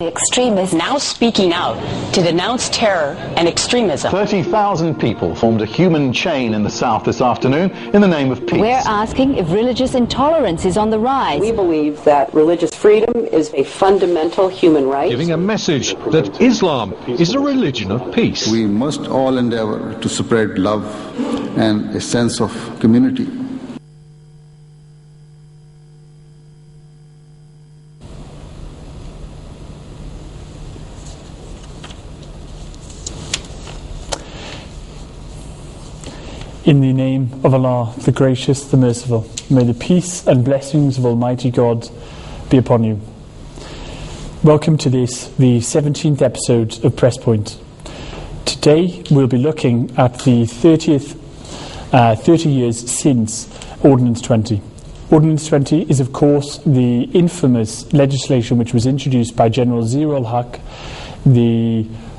The extremists now speaking out to denounce terror and extremism. 30,000 people formed a human chain in the south this afternoon in the name of peace. We're asking if religious intolerance is on the rise. We believe that religious freedom is a fundamental human right. Giving a message that Islam is a religion of peace. We must all endeavor to spread love and a sense of community. In the name of Allah, the Gracious, the Merciful, may the peace and blessings of Almighty God be upon you. Welcome to this, the 17th episode of Press Point. Today we'll be looking at the 30 years since Ordinance 20. Ordinance 20 is, of course, the infamous legislation which was introduced by General Zia-Ul-Huq,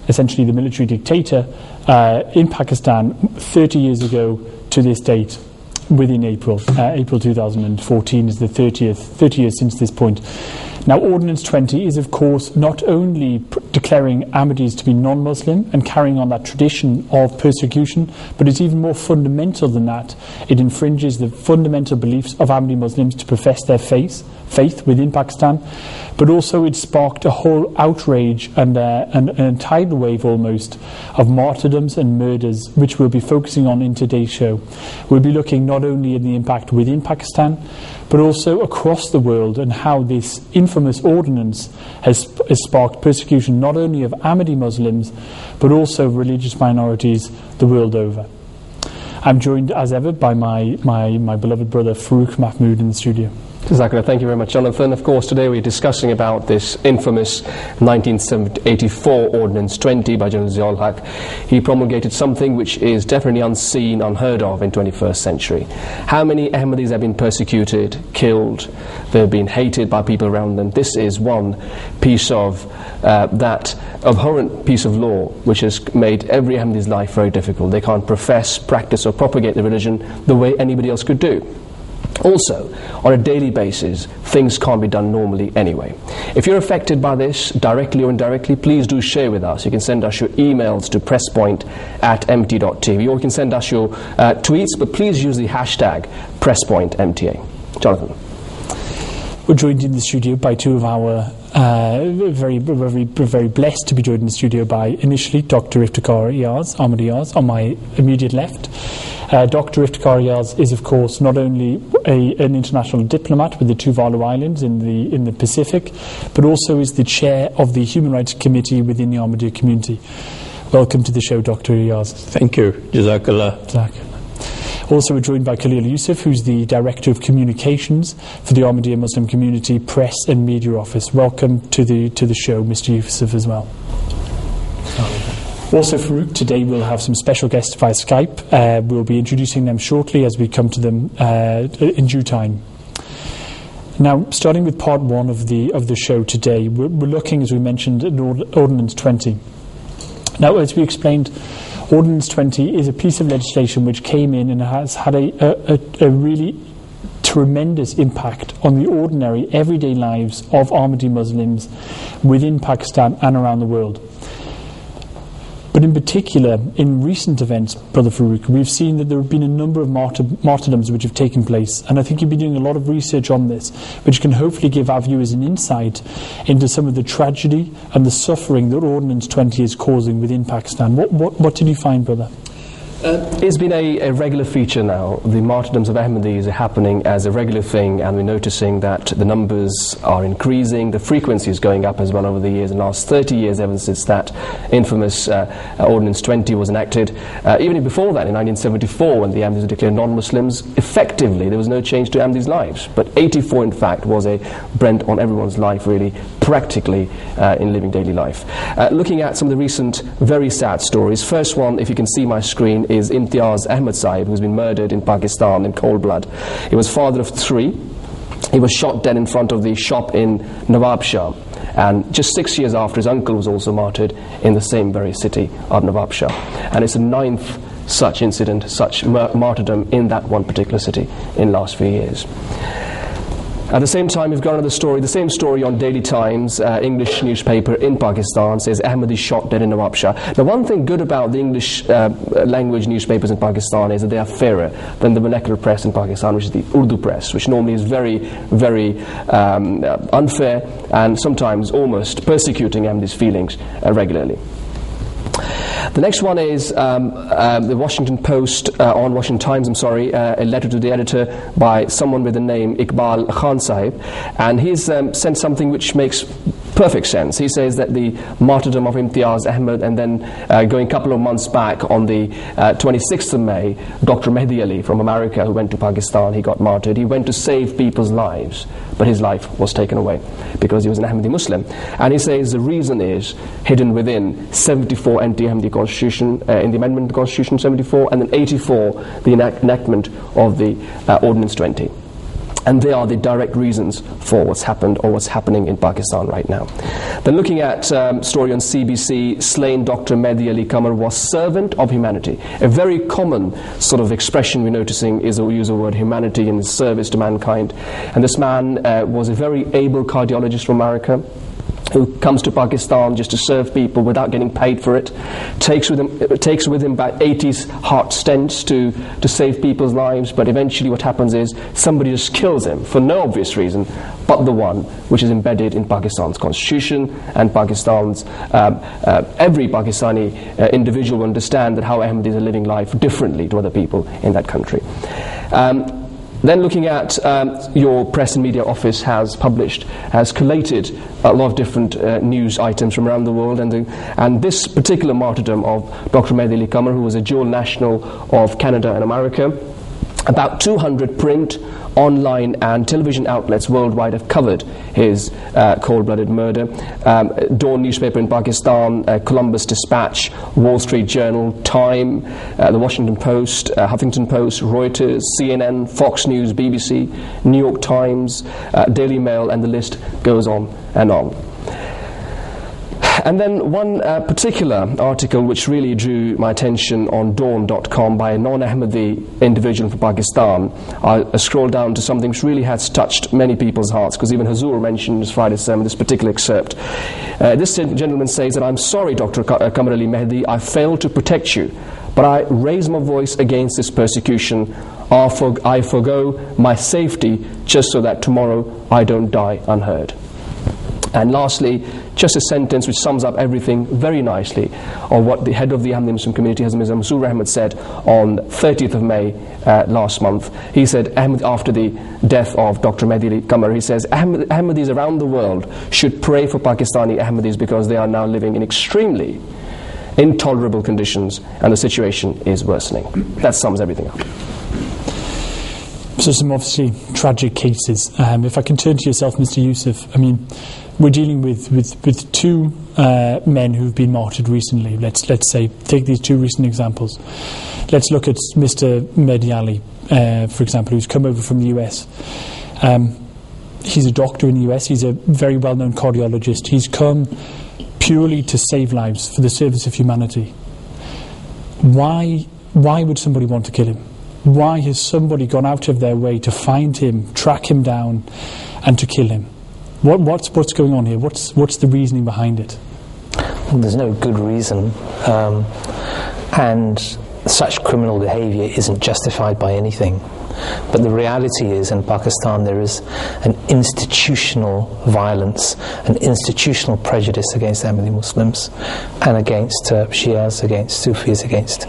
essentially the military dictator, in Pakistan 30 years ago to this date, within April 2014 is the 30 years since this point. Now, Ordinance 20 is, of course, not only declaring Ahmadis to be non-Muslim and carrying on that tradition of persecution, but it's even more fundamental than that. It infringes the fundamental beliefs of Ahmadi Muslims to profess their faith within Pakistan, but also it sparked a whole outrage and a tidal wave almost of martyrdoms and murders, which we'll be focusing on in today's show. We'll be looking not only at the impact within Pakistan, but also across the world, and how this infamous ordinance has sparked persecution not only of Ahmadi Muslims, but also religious minorities the world over. I'm joined as ever by my beloved brother Farooq Mahmood in the studio. Jazakallah. Thank you very much, Jonathan. Of course, today we're discussing about this infamous 1984 Ordinance 20 by General Zia-Ul-Huq. He promulgated something which is definitely unseen, unheard of in 21st century. How many Ahmadis have been persecuted, killed, they've been hated by people around them? This is one piece of that abhorrent piece of law which has made every Ahmadi's life very difficult. They can't profess, practice or propagate the religion the way anybody else could do. Also, on a daily basis, things can't be done normally anyway. If you're affected by this, directly or indirectly, please do share with us. You can send us your emails to presspoint@mt.tv, or you can send us your tweets, but please use the hashtag PressPointMTA. Jonathan. We're joined in the studio by two of our very blessed to be joined in the studio by initially Dr. Ifthikar Ayaz, Ahmadi Ayaz, on my immediate left. Dr. Ifthikar Ayaz is, of course, not only an international diplomat with the Tuvalu Islands in the Pacific, but also is the chair of the Human Rights Committee within the Ahmadiyya community. Welcome to the show, Dr. Ayaz. Thank you. Jazakallah. Also, we're joined by Khalil Yusuf, who's the Director of Communications for the Ahmadiyya Muslim Community Press and Media Office. Welcome to the show, Mr. Yusuf, as well. Also, Farooq, today we'll have some special guests via Skype. We'll be introducing them shortly as we come to them in due time. Now, starting with part one of the show today, we're looking, as we mentioned, at Ordinance 20. Now, as we explained, Ordinance 20 is a piece of legislation which came in and has had a really tremendous impact on the ordinary, everyday lives of Ahmadi Muslims within Pakistan and around the world. But in particular, in recent events, Brother Farooq, we've seen that there have been a number of martyrdoms which have taken place, and I think you've been doing a lot of research on this, which can hopefully give our viewers an insight into some of the tragedy and the suffering that Ordinance 20 is causing within Pakistan. What did you find, brother? It's been a regular feature now. The martyrdoms of Ahmadis are happening as a regular thing, and we're noticing that the numbers are increasing, the frequency is going up as well over the years. In the last 30 years, ever since that infamous Ordinance 20 was enacted. Even before that, in 1974, when the Ahmadis were declared non-Muslims, effectively there was no change to Ahmadis' lives. But 84, in fact, was a brand on everyone's life, really, practically in living daily life. Looking at some of the recent very sad stories. First one, if you can see my screen, is Imtiaz Ahmad Sahib, who's been murdered in Pakistan in cold blood. He was father of 3. He was shot dead in front of the shop in Nawabshah, and just 6 years after, his uncle was also martyred in the same very city of Nawabshah. And it's the 9th such incident, such martyrdom in that one particular city in the last few years. At the same time, we've got another story, the same story on Daily Times, English newspaper in Pakistan, says Ahmadi shot dead in Nawabshah. Now, one thing good about the English language newspapers in Pakistan is that they are fairer than the vernacular press in Pakistan, which is the Urdu press, which normally is very, very unfair and sometimes almost persecuting Ahmadi's feelings regularly. The next one is the Washington Post, on Washington Times, a letter to the editor by someone with the name Iqbal Khan Sahib, and he's sent something which makes perfect sense. He says that the martyrdom of Imtiaz Ahmad, and then going a couple of months back on the 26th of May, Dr. Mehdi Ali from America, who went to Pakistan, he got martyred. He went to save people's lives, but his life was taken away because he was an Ahmadi Muslim. And he says the reason is hidden within 74 anti-Ahmadi constitution, in the amendment to the Constitution 74, and then 84, the enactment of the Ordinance 20. And they are the direct reasons for what's happened or what's happening in Pakistan right now. Then looking at story on CBC, slain Dr. Mehdi Ali Qamar was servant of humanity. A very common sort of expression we're noticing is to use the word humanity in service to mankind. And this man was a very able cardiologist from America, who comes to Pakistan just to serve people without getting paid for it, takes with him about 80 heart stents to save people's lives, but eventually what happens is somebody just kills him for no obvious reason but the one which is embedded in Pakistan's constitution, and Pakistan's every Pakistani individual will understand that how Ahmadis are living life differently to other people in that country. Then looking at your press and media office has collated a lot of different news items from around the world, and this particular martyrdom of Dr. Mehdi Ali Qamar, who was a dual national of Canada and America, about 200 print, online and television outlets worldwide have covered his cold-blooded murder. Dawn newspaper in Pakistan, Columbus Dispatch, Wall Street Journal, Time, the Washington Post, Huffington Post, Reuters, CNN, Fox News, BBC, New York Times, Daily Mail, and the list goes on and on. And then one particular article which really drew my attention on Dawn.com by a non-Ahmadi individual from Pakistan. I scrolled down to something which really has touched many people's hearts, because even Hazur mentioned in his Friday sermon this particular excerpt. This gentleman says that, "I'm sorry, Dr. Qamar Ali Mehdi, I failed to protect you, but I raise my voice against this persecution. I forgo my safety just so that tomorrow I don't die unheard." And lastly, just a sentence which sums up everything very nicely of what the head of the Ahmadi Muslim community, Hazrat Mirza Masroor Ahmad, said on 30th of May last month. He said, after the death of Dr. Mehdi Ali Qamar, he says, Ahmadis around the world should pray for Pakistani Ahmadis because they are now living in extremely intolerable conditions and the situation is worsening. That sums everything up. So some obviously tragic cases. If I can turn to yourself, Mr. Yusuf, I mean, we're dealing with two men who've been martyred recently. Let's say, take these two recent examples. Let's look at Mr. Mehdi Ali, for example, who's come over from the US. He's a doctor in the US. He's a very well-known cardiologist. He's come purely to save lives for the service of humanity. Why would somebody want to kill him? Why has somebody gone out of their way to find him, track him down, and to kill him? What's going on here? What's the reasoning behind it? Well, there's no good reason, and such criminal behaviour isn't justified by anything. But the reality is, in Pakistan, there is an institutional violence, an institutional prejudice against Ahmadi Muslims and against Shias, against Sufis, against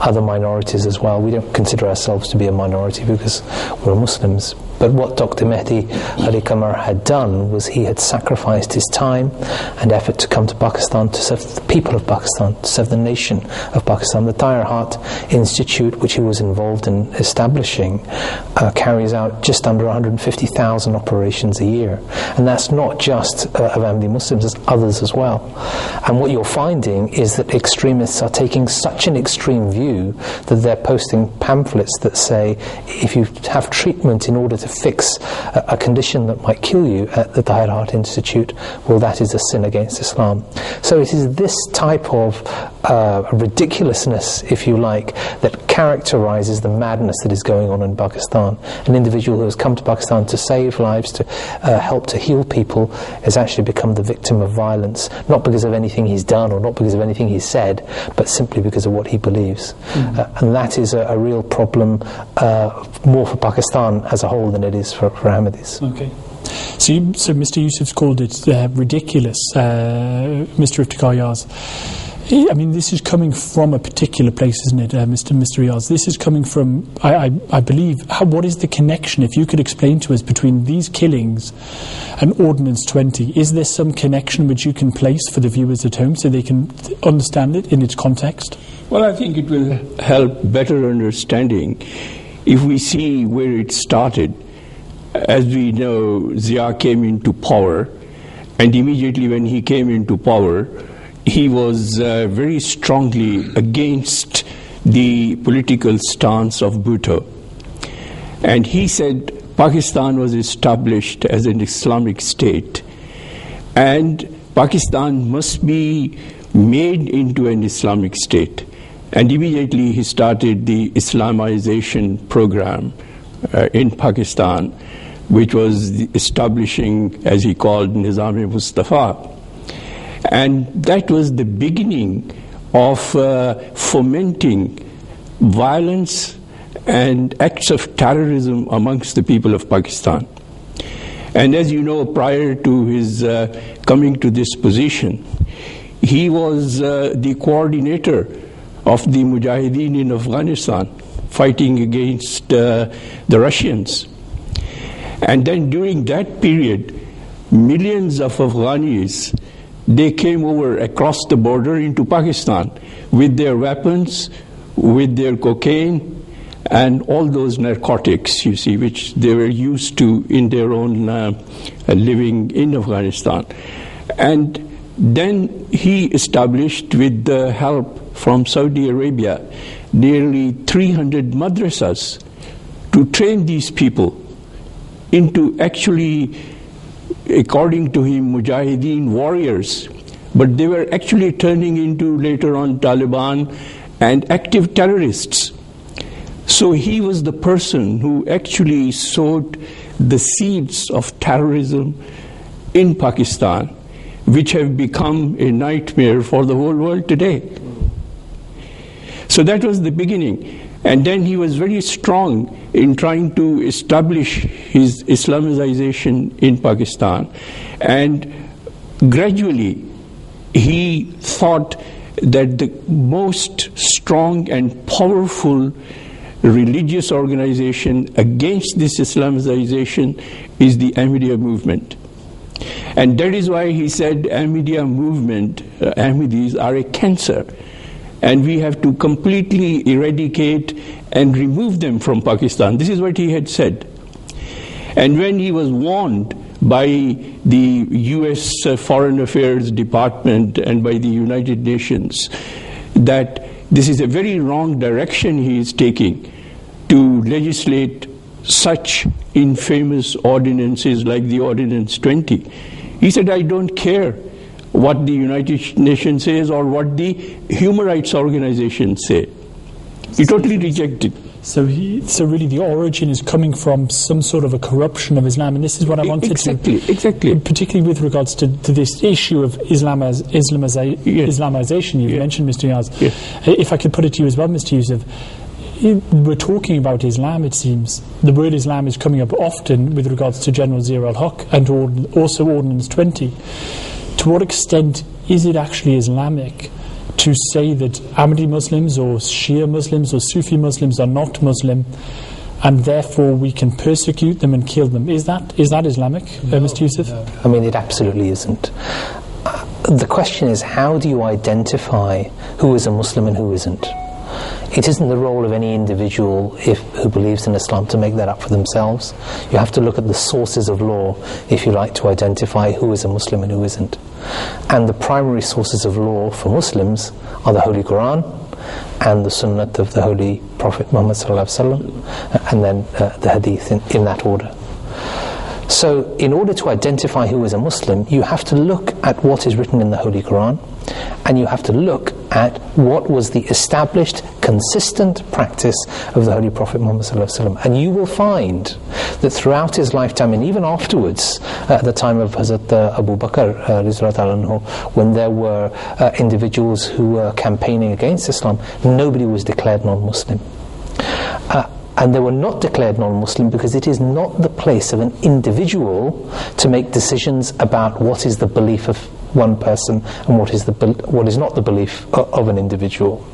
other minorities as well. We don't consider ourselves to be a minority because we're Muslims. But what Dr. Mehdi Ali Qamar had done was he had sacrificed his time and effort to come to Pakistan to serve the people of Pakistan, to serve the nation of Pakistan. The Tire Heart Institute, which he was involved in establishing, carries out just under 150,000 operations a year. And that's not just of Ahmadi Muslims, there's others as well. And what you're finding is that extremists are taking such an extreme view that they're posting pamphlets that say, if you have treatment in order to fix a condition that might kill you at the Tahir Heart Institute, well, that is a sin against Islam. So it is this type of ridiculousness, if you like, that characterizes the madness that is going on in Pakistan. An individual who has come to Pakistan to save lives, to help to heal people, has actually become the victim of violence, not because of anything he's done or not because of anything he's said, but simply because of what he believes. And that is a real problem, more for Pakistan as a whole than it is for Ahmadis. Okay. So Mr. Yusuf's called it ridiculous, Mr. Ifthikar Ayaz. I mean, this is coming from a particular place, isn't it, Mr. Ayaz? This is coming from, I believe, what is the connection, if you could explain to us, between these killings and Ordinance 20? Is there some connection which you can place for the viewers at home so they can understand it in its context? Well, I think it will help better understanding if we see where it started. As we know, Zia came into power, and immediately when he came into power, he was very strongly against the political stance of Bhutto. And he said Pakistan was established as an Islamic state, and Pakistan must be made into an Islamic state. And immediately he started the Islamization program in Pakistan, which was establishing, as he called, Nizam-e-Mustafa. And that was the beginning of fomenting violence and acts of terrorism amongst the people of Pakistan. And as you know, prior to his coming to this position, he was the coordinator of the Mujahideen in Afghanistan, fighting against the Russians. And then during that period, millions of Afghanis, they came over across the border into Pakistan with their weapons, with their cocaine, and all those narcotics, you see, which they were used to in their own living in Afghanistan. And then he established, with the help from Saudi Arabia, nearly 300 madrasas to train these people into actually, according to him, Mujahideen warriors, but they were actually turning into later on Taliban and active terrorists. So he was the person who actually sowed the seeds of terrorism in Pakistan, which have become a nightmare for the whole world today. So that was the beginning. And then he was very strong in trying to establish his Islamization in Pakistan. And gradually, he thought that the most strong and powerful religious organization against this Islamization is the Ahmadiyya movement. And that is why he said Ahmadiyya movement, Ahmadis are a cancer. And we have to completely eradicate and remove them from Pakistan. This is what he had said. And when he was warned by the US Foreign Affairs Department and by the United Nations that this is a very wrong direction he is taking to legislate such infamous ordinances like the Ordinance 20, he said, I don't care what the United Nations says or what the human rights organizations say. He totally rejected. So really the origin is coming from some sort of a corruption of Islam, and this is what I wanted to... Exactly. Particularly with regards to this issue of Islamization you've mentioned, Mr. Ayaz. Yes. If I could put it to you as well, Mr. Yusuf, we're talking about Islam, it seems. The word Islam is coming up often with regards to General Zia-Ul-Huq and also Ordinance 20. To what extent is it actually Islamic to say that Ahmadi Muslims or Shia Muslims or Sufi Muslims are not Muslim, and therefore we can persecute them and kill them? Is that Islamic, Mr. Yusuf? No. I mean, it absolutely isn't. The question is, how do you identify who is a Muslim and who isn't? It isn't the role of any individual who believes in Islam to make that up for themselves. You have to look at the sources of law, if you like, to identify who is a Muslim and who isn't. And the primary sources of law for Muslims are the Holy Quran and the Sunnah of the Holy Prophet Muhammad ﷺ, and then the Hadith in that order. So in order to identify who is a Muslim, you have to look at what is written in the Holy Quran, and you have to look at what was the established, consistent practice of the Holy Prophet Muhammad ﷺ. And you will find that throughout his lifetime, and even afterwards, at the time of Hazrat Abu Bakr, when there were individuals who were campaigning against Islam, nobody was declared non-Muslim. And they were not declared non-Muslim because it is not the place of an individual to make decisions about what is the belief of one person and what is not the belief of an individual.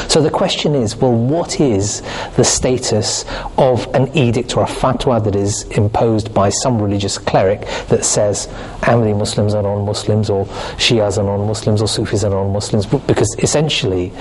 So the question is, well, what is the status of an edict or a fatwa that is imposed by some religious cleric that says Ahmadi Muslims are non-Muslims, or Shias are non-Muslims, or Sufis are non-Muslims? Because essentially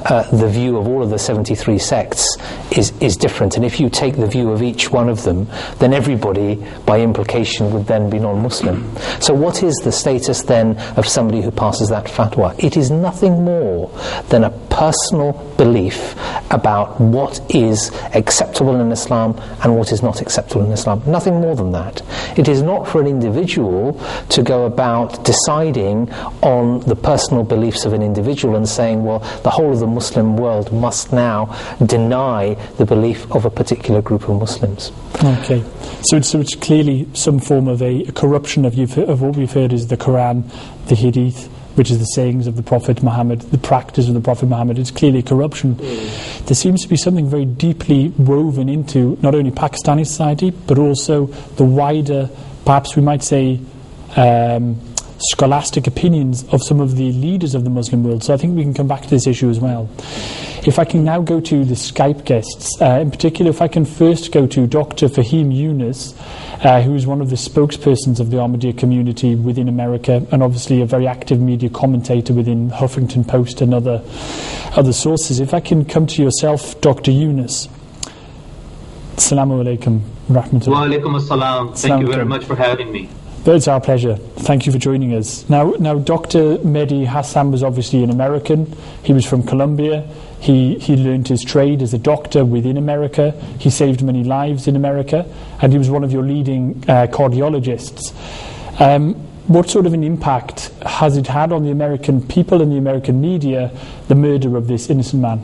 the view of all of the 73 sects is different, and if you take the view of each one of them, then everybody by implication would then be non-Muslim. So what is the status then of somebody who passes that fatwa? It is nothing more than a personal belief about what is acceptable in Islam and what is not acceptable in Islam. Nothing more than that. It is not for an individual to go about deciding on the personal beliefs of an individual and saying, well, the whole of the Muslim world must now deny the belief of a particular group of Muslims. Okay, so it's clearly some form of a corruption of what we've heard is the Quran, the Hadith, which is the sayings of the Prophet Muhammad, the practice of the Prophet Muhammad. It's clearly corruption. There seems to be something very deeply woven into not only Pakistani society, but also the wider, perhaps we might say, scholastic opinions of some of the leaders of the Muslim world. So I think we can come back to this issue as well. If I can now go to the Skype guests, in particular, if I can first go to Dr. Fahim Yunus, who is one of the spokespersons of the Ahmadiyya community within America, and obviously a very active media commentator within Huffington Post and other sources. If I can come to yourself, Dr. Yunus. Assalamu alaikum rahmatullah. Wa alaikum assalam. Thank you very much for having me. It's our pleasure. Thank you for joining us. Now, Dr. Mehdi Hassan was obviously an American. He was from Colombia. He learned his trade as a doctor within America. He saved many lives in America, and he was one of your leading cardiologists. What sort of an impact has it had on the American people and the American media, the murder of this innocent man?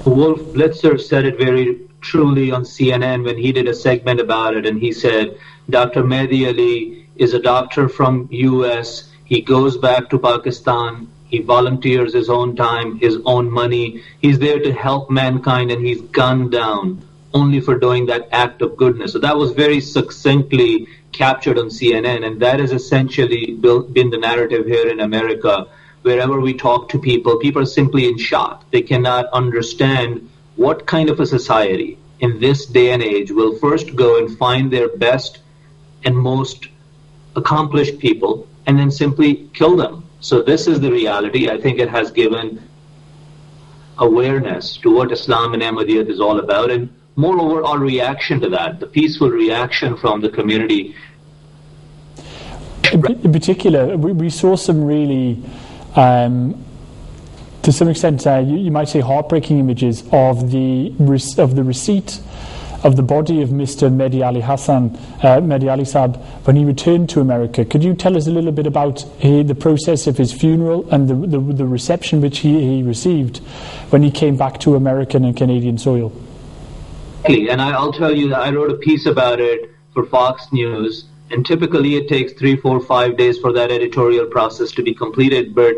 Wolf Blitzer said it very truly on CNN when he did a segment about it, and he said, Dr. Mehdi Ali is a doctor from US. He goes back to Pakistan. He volunteers his own time, his own money. He's there to help mankind, and he's gunned down only for doing that act of goodness. So that was very succinctly captured on CNN, and that has essentially been the narrative here in America. Wherever we talk to people, people are simply in shock. They cannot understand what kind of a society in this day and age will first go and find their best and most accomplished people and then simply kill them. So this is the reality. I think it has given awareness to what Islam and Ahmadiyya is all about, and moreover our reaction to that, the peaceful reaction from the community. In particular, we saw some really, to some extent, you might say heartbreaking images of the receipt of the body of Mr. Mehdi Ali Saab when he returned to America. Could you tell us a little bit about the process of his funeral and the reception which he received when he came back to American and Canadian soil? And I'll tell you that I wrote a piece about it for Fox News, and typically it takes 3, 4, 5 days for that editorial process to be completed, but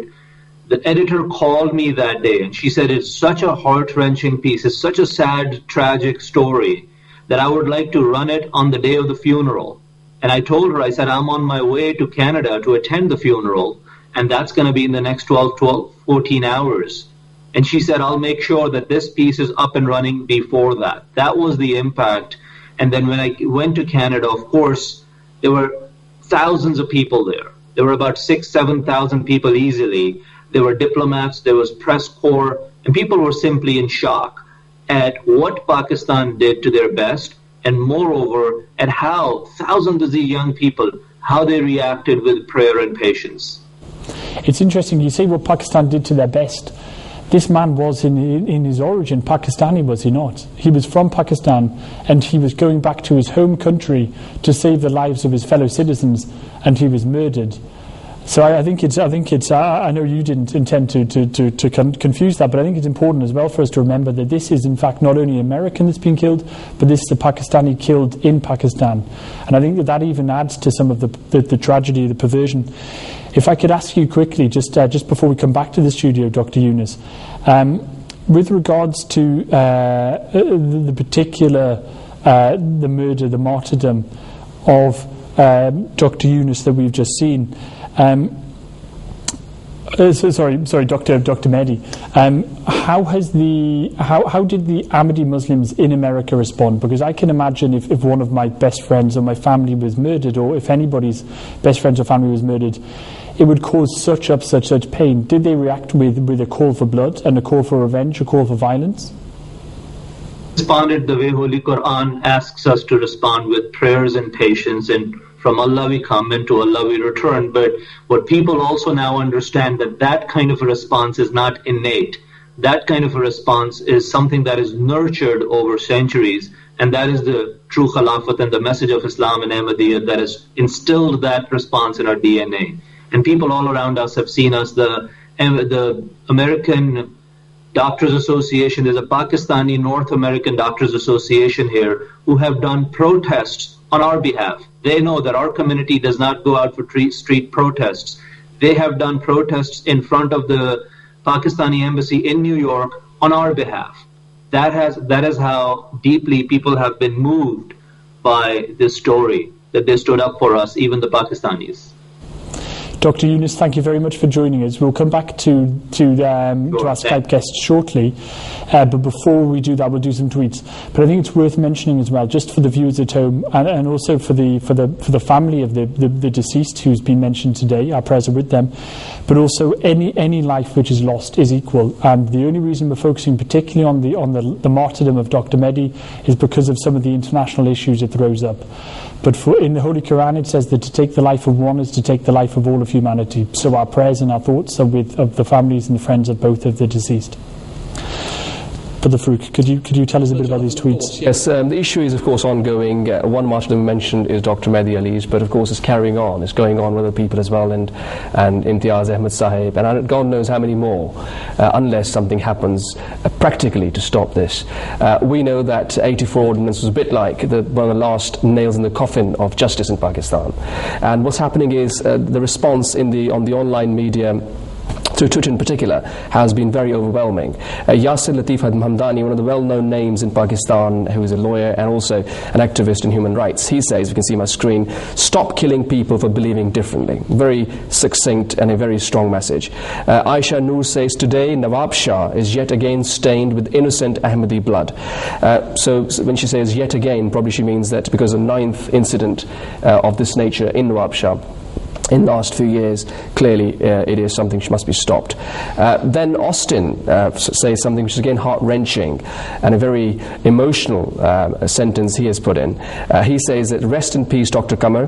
the editor called me that day and she said, it's such a heart-wrenching piece, it's such a sad, tragic story that I would like to run it on the day of the funeral. And I told her, I said, I'm on my way to Canada to attend the funeral, and that's going to be in the next 14 hours. And she said, I'll make sure that this piece is up and running before that. That was the impact. And then when I went to Canada, of course, there were thousands of people there. There were about 6,000 to 7,000 people easily. There were diplomats, there was press corps, and people were simply in shock at what Pakistan did to their best, and moreover, at how thousands of these young people, how they reacted with prayer and patience. It's interesting, you say what Pakistan did to their best. this man was in his origin Pakistani, was he not? He was from Pakistan, and he was going back to his home country to save the lives of his fellow citizens, and he was murdered. So I think it's. I know you didn't intend to confuse that, but I think it's important as well for us to remember that this is in fact not only an American that's been killed, but this is a Pakistani killed in Pakistan, and I think that even adds to some of the tragedy, the perversion. If I could ask you quickly, just before we come back to the studio, Dr. Yunus, with regards to the particular the murder, the martyrdom of Dr. Yunus that we've just seen. Sorry, Dr. Mehdi. How did the Ahmadi Muslims in America respond? Because I can imagine if one of my best friends or my family was murdered, or if anybody's best friends or family was murdered, it would cause such pain. Did they react with a call for blood and a call for revenge, a call for violence? Responded the way Holy Quran asks us to respond, with prayers and patience, and from Allah we come and to Allah we return. But what people also now understand, that kind of a response is not innate. That kind of a response is something that is nurtured over centuries, and that is the true Khilafat and the message of Islam and Ahmadiyya that has instilled that response in our DNA. And people all around us have seen us. The American Doctors Association, there's a Pakistani North American Doctors Association here who have done protests on our behalf. They know that our community does not go out for street protests. They have done protests in front of the Pakistani embassy in New York on our behalf. That is how deeply people have been moved by this story, that they stood up for us, even the Pakistanis. Dr. Yunus, thank you very much for joining us. We'll come back to our Skype guests shortly, but before we do that, we'll do some tweets. But I think it's worth mentioning as well, just for the viewers at home, and also for the family of the deceased who's been mentioned today. Our prayers are with them. But also, any life which is lost is equal. And the only reason we're focusing particularly on the martyrdom of Dr. Mehdi is because of some of the international issues it throws up. But in the Holy Quran it says that to take the life of one is to take the life of all of humanity. So our prayers and our thoughts are with the families and the friends of both of the deceased. Brother Farouk, could you tell us a bit about these tweets? Yes, the issue is of course ongoing. One martyrdom mentioned is Dr. Mehdi Ali's, but of course it's carrying on. It's going on with other people as well, and Imtiaz Ahmad Sahib, and God knows how many more, unless something happens practically to stop this. We know that 84 Ordinance was a bit like one of the last nails in the coffin of justice in Pakistan. And what's happening is the response on the online media, through Twitter in particular, has been very overwhelming. Yasir Latif Hamdani, one of the well-known names in Pakistan, who is a lawyer and also an activist in human rights, he says, you can see my screen, stop killing people for believing differently. Very succinct and a very strong message. Aisha Noor says, today Nawab Shah is yet again stained with innocent Ahmadi blood. So when she says yet again, probably she means that because of the 9th incident of this nature in Nawab Shah in the last few years, clearly it is something which must be stopped. Then Austin says something which is again heart-wrenching and a very emotional sentence he has put in. He says that, rest in peace, Dr. Qamar.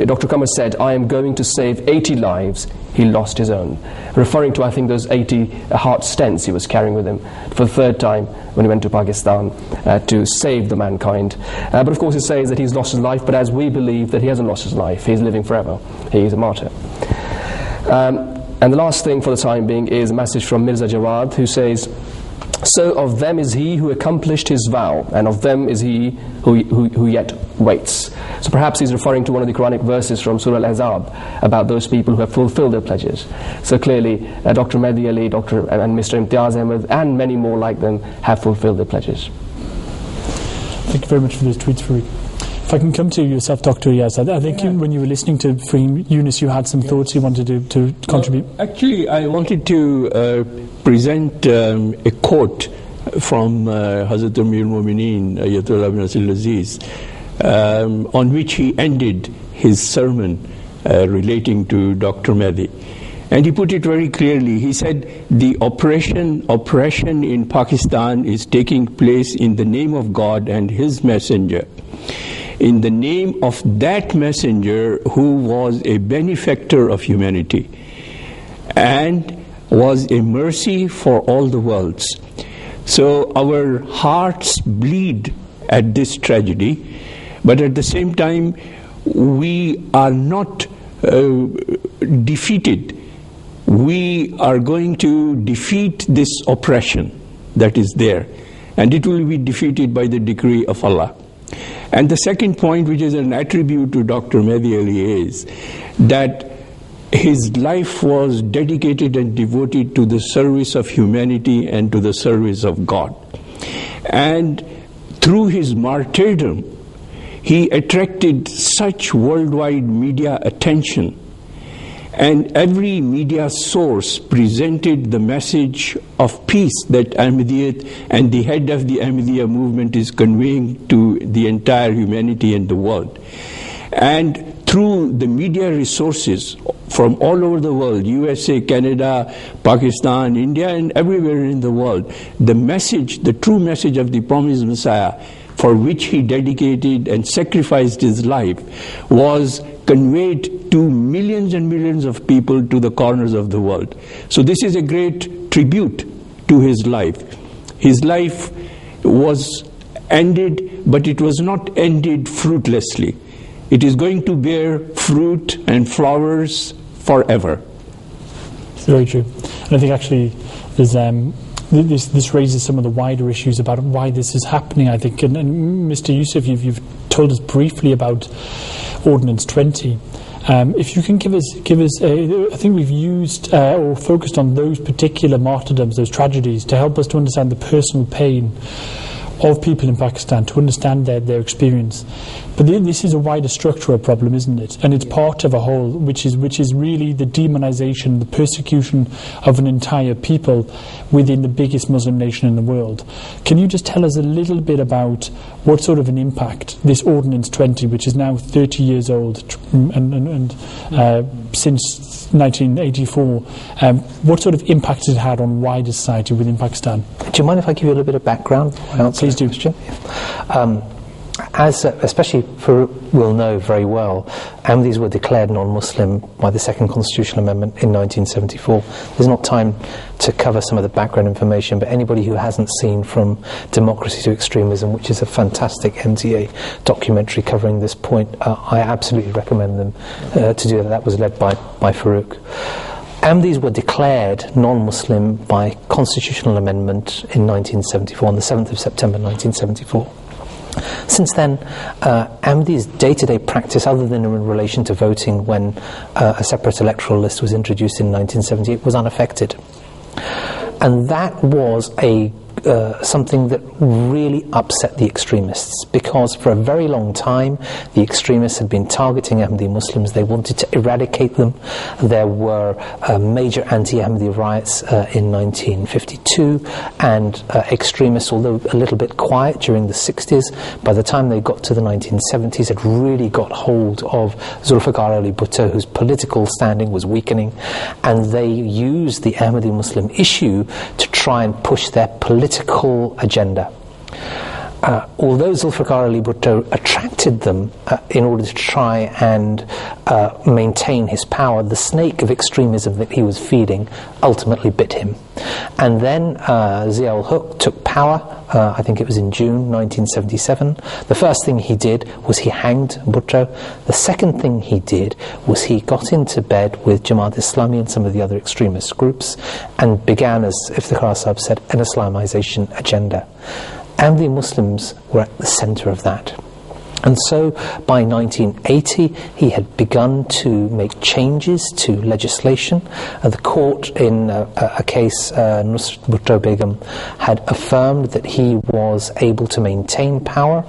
Dr. Qamar said, I am going to save 80 lives. He lost his own. Referring to, I think, those 80 heart stents he was carrying with him for the 3rd time when he went to Pakistan to save the mankind. But of course he says that he's lost his life, but as we believe that he hasn't lost his life, he's living forever. He is a martyr. And the last thing for the time being is a message from Mirza Jawad, who says, so of them is he who accomplished his vow, and of them is he who yet waits. So perhaps he's referring to one of the Quranic verses from Surah Al-Ahzab about those people who have fulfilled their pledges. So clearly Dr. Mehdi Ali, and Mr. Imtiaz Ahmad and many more like them have fulfilled their pledges. Thank you very much for those tweets, Farouk. If I can come to yourself, Dr. Ayaz, I think when you were listening to Yunus, you had some thoughts you wanted to contribute. Actually, I wanted to present a quote from Hazrat Amir al-Mu'mineen, Ayatollah ibn Nasir al-Aziz, on which he ended his sermon relating to Dr. Mehdi. And he put it very clearly. He said, the oppression in Pakistan is taking place in the name of God and His Messenger, in the name of that messenger who was a benefactor of humanity. And was a mercy for all the worlds. So our hearts bleed at this tragedy, but at the same time we are not defeated. We are going to defeat this oppression that is there, and it will be defeated by the decree of Allah. And the second point, which is an attribute to Dr. Mahdi Ali, is that his life was dedicated and devoted to the service of humanity and to the service of God. And through his martyrdom, he attracted such worldwide media attention, and every media source presented the message of peace that Ahmadiyyat and the head of the Ahmadiyya movement is conveying to the entire humanity and the world. And through the media resources from all over the world, USA, Canada, Pakistan, India, and everywhere in the world, the message, the true message of the promised Messiah, for which he dedicated and sacrificed his life, was conveyed to millions and millions of people to the corners of the world. So this is a great tribute to his life. His life was ended, but it was not ended fruitlessly. It is going to bear fruit and flowers forever. It's very true. And I think actually there's this raises some of the wider issues about why this is happening, I think. And Mr. Yusuf, you've told us briefly about Ordinance 20. If you can give us I think we've used or focused on those particular martyrdoms, those tragedies, to help us to understand the personal pain of people in Pakistan, to understand their experience. But this is a wider structural problem, isn't it? And it's part of a whole, which is really the demonization, the persecution of an entire people within the biggest Muslim nation in the world. Can you just tell us a little bit about what sort of an impact this Ordinance 20, which is now 30 years old and since 1984, what sort of impact it had on wider society within Pakistan? Do you mind if I give you a little bit of background? Please do. As especially Farouk will know very well, Ahmadis were declared non-Muslim by the Second Constitutional Amendment in 1974. There's not time to cover some of the background information, but anybody who hasn't seen From Democracy to Extremism, which is a fantastic MTA documentary covering this point, I absolutely recommend them to do that. That was led by Farouk. Ahmadis were declared non-Muslim by constitutional amendment in 1974, on the 7th of September 1974. Since then, Ahmadis' day-to-day practice, other than in relation to voting when a separate electoral list was introduced in 1978, was unaffected. And that was something that really upset the extremists, because for a very long time the extremists had been targeting Ahmadi Muslims. They wanted to eradicate them. There were major anti-Ahmadi riots in 1952, and extremists, although a little bit quiet during the 60s, by the time they got to the 1970s had really got hold of Zulfikar Ali Bhutto, whose political standing was weakening, and they used the Ahmadi Muslim issue to try and push their political agenda. Although Zulfikar Ali Bhutto attracted them in order to try and maintain his power, the snake of extremism that he was feeding ultimately bit him. And then Zia-Ul-Huq took power, I think it was in June 1977. The first thing he did was he hanged Bhutto. The second thing he did was he got into bed with Jamaat Islami and some of the other extremist groups and began, as Ifthikar Ayaz said, an Islamization agenda. Ahmadi Muslims were at the centre of that. And so by 1980 he had begun to make changes to legislation. The court in a case, Nusrat Bhutto Begum, had affirmed that he was able to maintain power.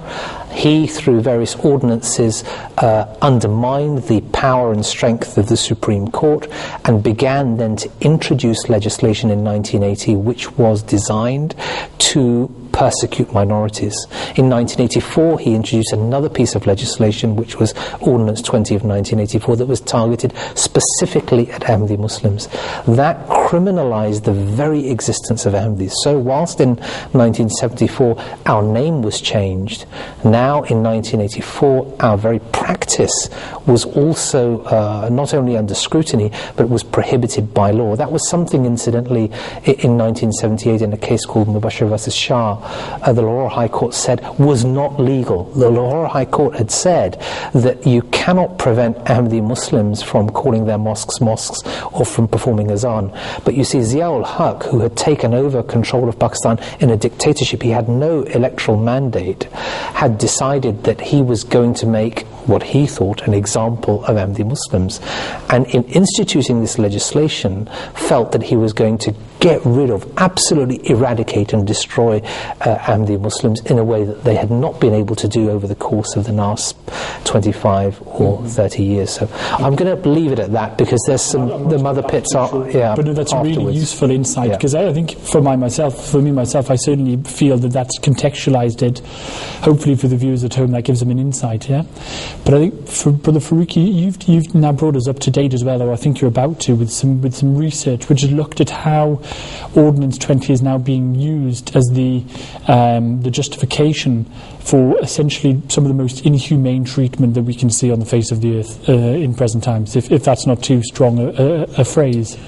He, through various ordinances, undermined the power and strength of the Supreme Court and began then to introduce legislation in 1980 which was designed to persecute minorities. In 1984, he introduced another piece of legislation, which was Ordinance 20 of 1984, that was targeted specifically at Ahmadi Muslims. That criminalized the very existence of Ahmadis. So whilst in 1974 our name was changed, now in 1984 our very practice was also not only under scrutiny, but was prohibited by law. That was something, incidentally, in 1978 in a case called Mubashir versus Shah, the Lahore High Court said was not legal. The Lahore High Court had said that you cannot prevent Ahmadi Muslims from calling their mosques mosques or from performing azan. But you see, Zia-Ul-Huq, who had taken over control of Pakistan in a dictatorship, he had no electoral mandate, had decided that he was going to make what he thought an example of Ahmadi Muslims, and in instituting this legislation felt that he was going to get rid of, absolutely eradicate and destroy Ahmadi Muslims in a way that they had not been able to do over the course of the last 25 or 30 years. So I'm going to leave it at that, because there's some other pits are, yeah, but no, that's afterwards. a really useful insight, because I think for me myself, I certainly feel that that's contextualized it. Hopefully for the viewers at home, that gives them an insight, yeah. But I think for Brother Faruqi, you've now brought us up to date as well, or I think you're about to, with some research which has looked at how Ordinance 20 is now being used as the justification for essentially some of the most inhumane treatment that we can see on the face of the earth in present times, if that's not too strong a phrase.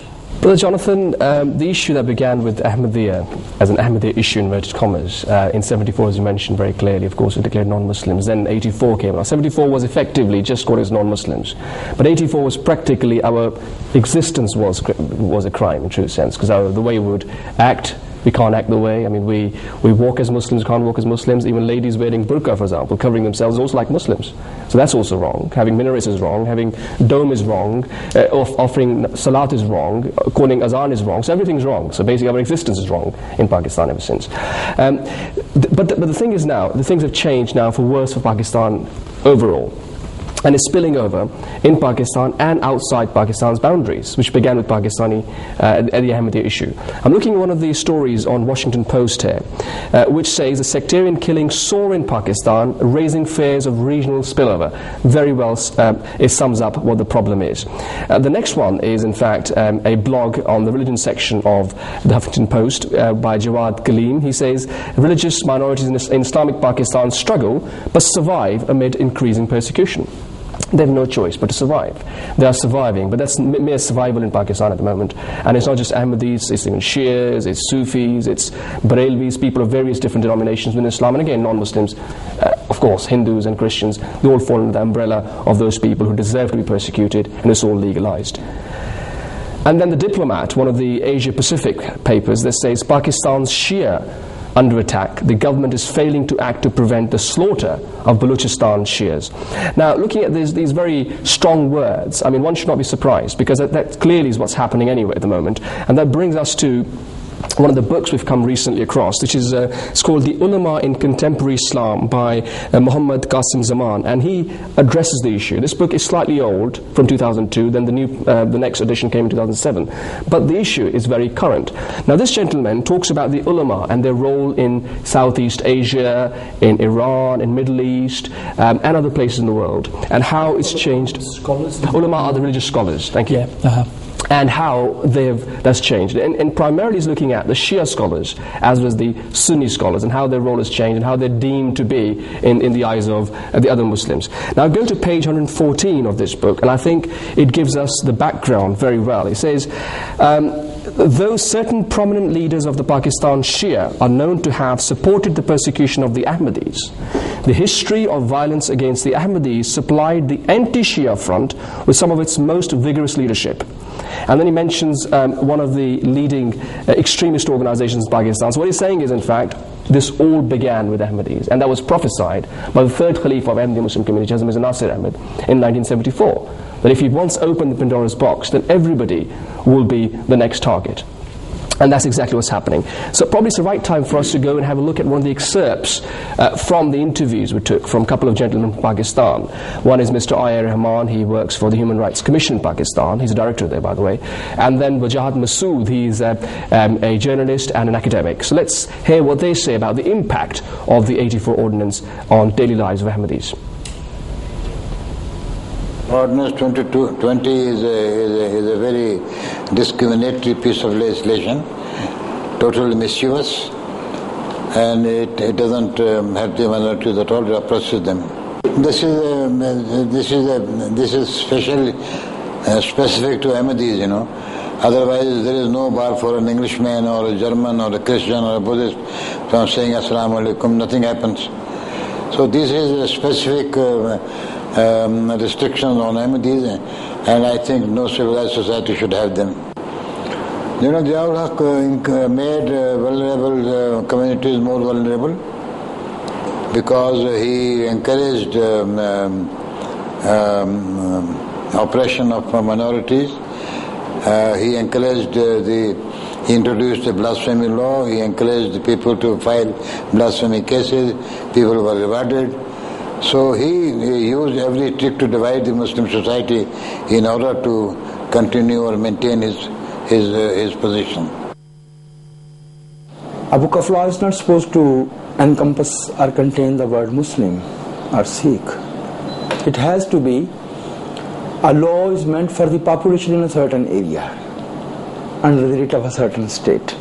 Brother Jonathan, the issue that began with Ahmadiyya, as an Ahmadiyya issue in inverted commas, in 74, as you mentioned very clearly, of course, we declared non-Muslims. Then 84 came along. 74 was effectively just called as non-Muslims. But 84 was practically, our existence was a crime in true sense, because the way we would act, we can't act the way. I mean, we walk as Muslims, can't walk as Muslims. Even ladies wearing burqa, for example, covering themselves, is also like Muslims. So that's also wrong. Having minarets is wrong. Having dome is wrong. Offering salat is wrong. Calling azan is wrong. So everything's wrong. So basically our existence is wrong in Pakistan ever since. But the thing is now, the things have changed now for worse for Pakistan overall. And it's spilling over in Pakistan and outside Pakistan's boundaries, which began with the Ahmadiyya issue. I'm looking at one of these stories on Washington Post here, which says a sectarian killing soar in Pakistan, raising fears of regional spillover. Very well, it sums up what the problem is. The next one is, in fact, a blog on the religion section of the Huffington Post by Jawad Kaleem. He says, religious minorities in Islamic Pakistan struggle, but survive amid increasing persecution. They have no choice but to survive. They are surviving, but that's mere survival in Pakistan at the moment. And it's not just Ahmadis, it's even Shias, it's Sufis, it's Barelvis, people of various different denominations within Islam, and again non-Muslims, of course, Hindus and Christians. They all fall under the umbrella of those people who deserve to be persecuted, and it's all legalized. And then The Diplomat, one of the Asia-Pacific papers, that says Pakistan's Shia under attack. The government is failing to act to prevent the slaughter of Balochistan Shias. Now, looking at these very strong words, I mean, one should not be surprised, because that clearly is what's happening anyway at the moment. And that brings us to one of the books we've come recently across, which is it's called The Ulama in Contemporary Islam by Muhammad Qasim Zaman, and he addresses the issue. This book is slightly old, from 2002, then the next edition came in 2007, but the issue is very current. Now, this gentleman talks about the ulama and their role in Southeast Asia, in Iran, in Middle East, and other places in the world, and how it's changed. Scholars? Ulama are the religious scholars, thank you. Yeah. And how that's changed. And primarily is looking at the Shia scholars, as well as the Sunni scholars, and how their role has changed, and how they're deemed to be in the eyes of the other Muslims. Now, go to page 114 of this book, and I think it gives us the background very well. It says, though certain prominent leaders of the Pakistan Shia are known to have supported the persecution of the Ahmadis, the history of violence against the Ahmadis supplied the anti-Shia front with some of its most vigorous leadership. And then he mentions one of the leading extremist organizations in Pakistan. So what he's saying is, in fact, this all began with Ahmadis, and that was prophesied by the third Khalifa of Ahmadi Muslim community, Hazrat Mirza Nasir Ahmad, in 1974. That if he once opened the Pandora's box, then everybody will be the next target. And that's exactly what's happening. So probably it's the right time for us to go and have a look at one of the excerpts from the interviews we took from a couple of gentlemen from Pakistan. One is Mr. Ayar Rahman. He works for the Human Rights Commission in Pakistan. He's a director there, by the way. And then Wajahat Masood. He's a journalist and an academic. So let's hear what they say about the impact of the 84 Ordinance on daily lives of Ahmadis. Ordinance 2020 is a very discriminatory piece of legislation, totally mischievous, and it doesn't help the minorities at all, it oppresses them. This is specific to Ahmadis, you know. Otherwise, there is no bar for an Englishman or a German or a Christian or a Buddhist from saying Assalamu alaikum. Nothing happens. So this is a specific restrictions on Ahmadis, and I think no civilized society should have them. You know, Zia-Ul-Huq made vulnerable communities more vulnerable because he encouraged oppression of minorities. He encouraged he introduced a blasphemy law. He encouraged the people to file blasphemy cases. People were rewarded. So he used every trick to divide the Muslim society in order to continue or maintain his position. A book of law is not supposed to encompass or contain the word Muslim or Sikh. It has to be, a law is meant for the population in a certain area under the writ of a certain state.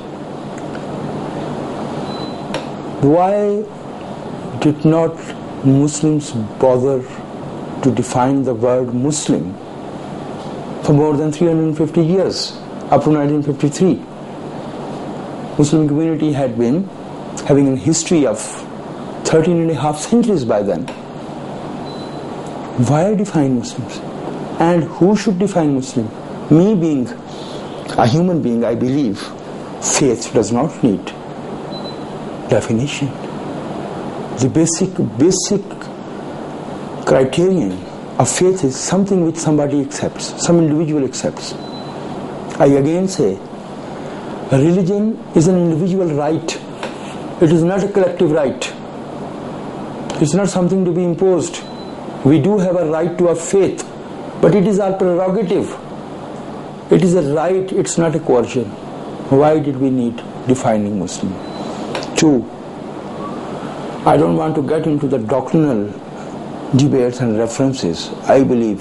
Why did not Muslims bother to define the word Muslim for more than 350 years, up to 1953? Muslim community had been having a history of 13 and a half centuries by then. Why define Muslims? And who should define Muslim? Me being a human being, I believe faith does not need definition. The basic criterion of faith is something which somebody accepts, some individual accepts. I again say, religion is an individual right. It is not a collective right. It's not something to be imposed. We do have a right to a faith, but it is our prerogative. It is a right, it's not a coercion. Why did we need defining Muslim? 2. I don't want to get into the doctrinal debates and references. I believe